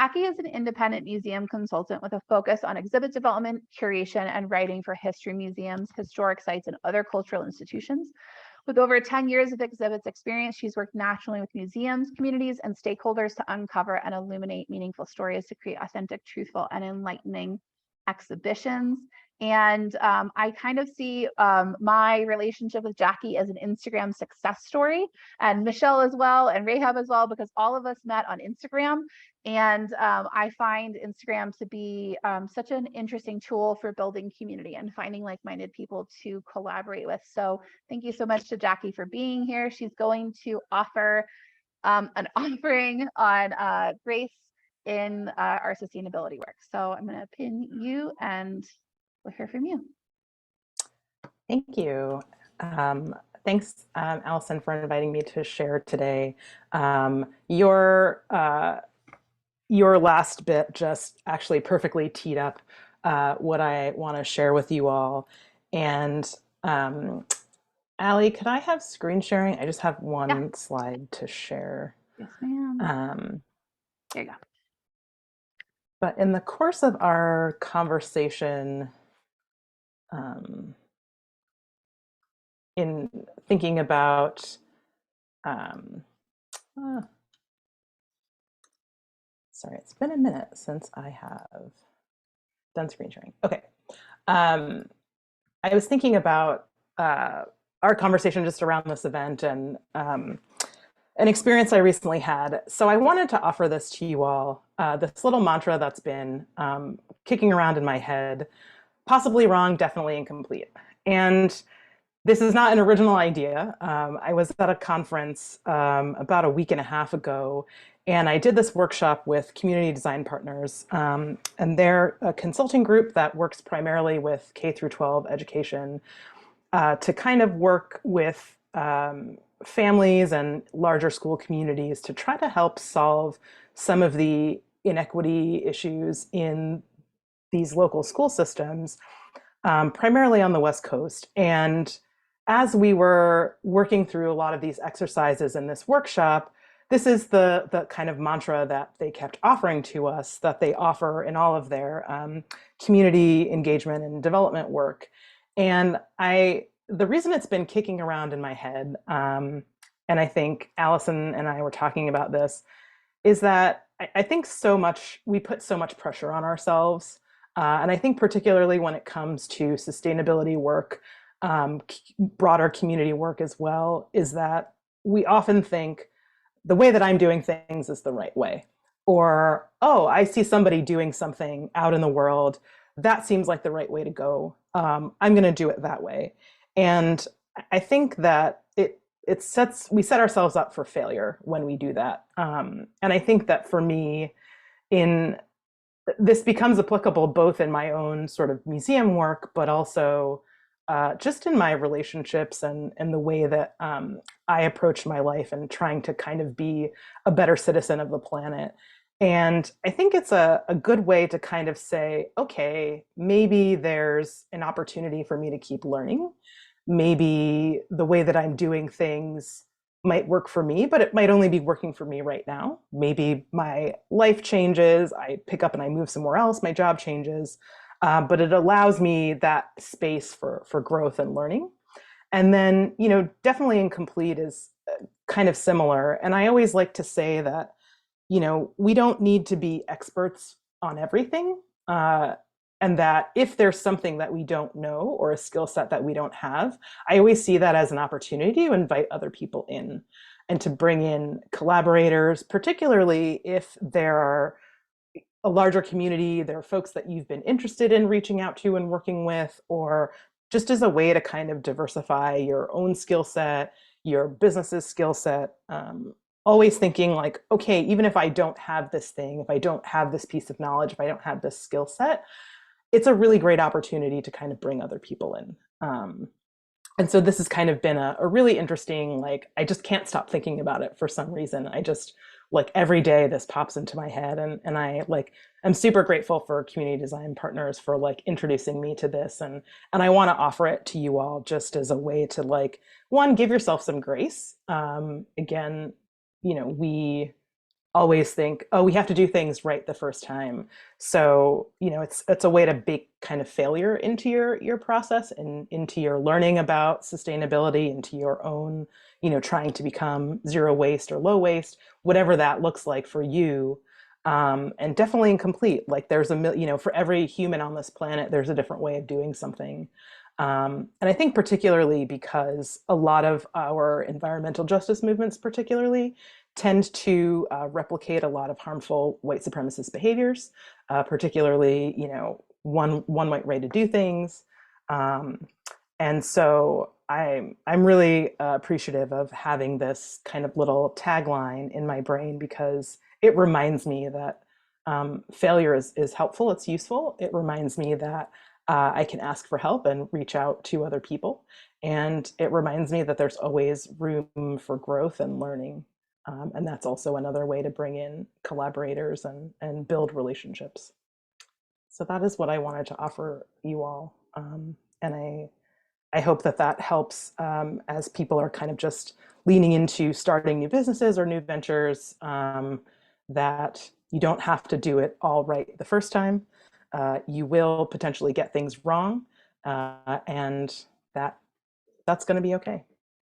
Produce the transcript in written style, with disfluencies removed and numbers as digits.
Jackie is an independent museum consultant with a focus on exhibit development, curation, and writing for history museums, historic sites, and other cultural institutions. With over 10 years of exhibits experience, she's worked nationally with museums, communities, and stakeholders to uncover and illuminate meaningful stories to create authentic, truthful, and enlightening exhibitions. And I kind of see my relationship with Jackie as an Instagram success story, and Michelle as well, and Rahab as well, because all of us met on Instagram. And I find Instagram to be such an interesting tool for building community and finding like-minded people to collaborate with. So thank you so much to Jackie for being here. She's going to offer an offering on grace in our sustainability work. So I'm going to pin you and we'll hear from you. Thank you. Thanks, Allison, for inviting me to share today. Your last bit just actually perfectly teed up what I want to share with you all. And Allie, could I have screen sharing? I just have one slide to share. Yes, ma'am. There you go. But in the course of our conversation, in thinking about, sorry, it's been a minute since I have done screen sharing. Okay. I was thinking about our conversation just around this event and an experience I recently had. So I wanted to offer this to you all, this little mantra that's been kicking around in my head, possibly wrong, definitely incomplete. And this is not an original idea. I was at a conference about a week and a half ago, and I did this workshop with community design partners. And they're a consulting group that works primarily with K through 12 education to kind of work with families and larger school communities to try to help solve some of the inequity issues in these local school systems, primarily on the West Coast. And as we were working through a lot of these exercises in this workshop, this is the kind of mantra that they kept offering to us, that they offer in all of their community engagement and development work. And the reason it's been kicking around in my head, and I think Allison and I were talking about this, is that I think we put so much pressure on ourselves. And I think particularly when it comes to sustainability work, broader community work as well, is that we often think the way that I'm doing things is the right way. Or, oh, I see somebody doing something out in the world, that seems like the right way to go. I'm going to do it that way. And I think that we set ourselves up for failure when we do that. And I think that for me, this becomes applicable both in my own sort of museum work, but also just in my relationships and the way that I approach my life and trying to kind of be a better citizen of the planet. And I think it's a good way to kind of say, okay, maybe there's an opportunity for me to keep learning. Maybe the way that I'm doing things might work for me, but it might only be working for me right now. Maybe my life changes, I pick up and I move somewhere else, my job changes, but it allows me that space for growth and learning. And then, definitely incomplete is kind of similar. And I always like to say that, we don't need to be experts on everything. And that if there's something that we don't know or a skill set that we don't have, I always see that as an opportunity to invite other people in and to bring in collaborators, particularly if there are a larger community, there are folks that you've been interested in reaching out to and working with, or just as a way to kind of diversify your own skill set, your business's skill set. Always thinking like, okay, even if I don't have this thing, if I don't have this piece of knowledge, if I don't have this skill set, it's a really great opportunity to kind of bring other people in. And so this has kind of been a really interesting, I just can't stop thinking about it for some reason. I just every day this pops into my head, and I'm super grateful for community design partners for introducing me to this. And I want to offer it to you all just as a way to one, give yourself some grace. Again, we always think, oh, we have to do things right the first time. So, it's a way to bake kind of failure into your process and into your learning about sustainability, into your own, trying to become zero waste or low waste, whatever that looks like for you. And definitely incomplete. Like there's for every human on this planet, there's a different way of doing something. And I think particularly because a lot of our environmental justice movements, particularly, tend to replicate a lot of harmful white supremacist behaviors, particularly, one white way to do things. Um, and so I'm really appreciative of having this kind of little tagline in my brain because it reminds me that failure is helpful, it's useful. It reminds me that I can ask for help and reach out to other people. And it reminds me that there's always room for growth and learning. And that's also another way to bring in collaborators and build relationships. So that is what I wanted to offer you all. And I hope that that helps as people are kind of just leaning into starting new businesses or new ventures, that you don't have to do it all right the first time. You will potentially get things wrong, and that's going to be okay.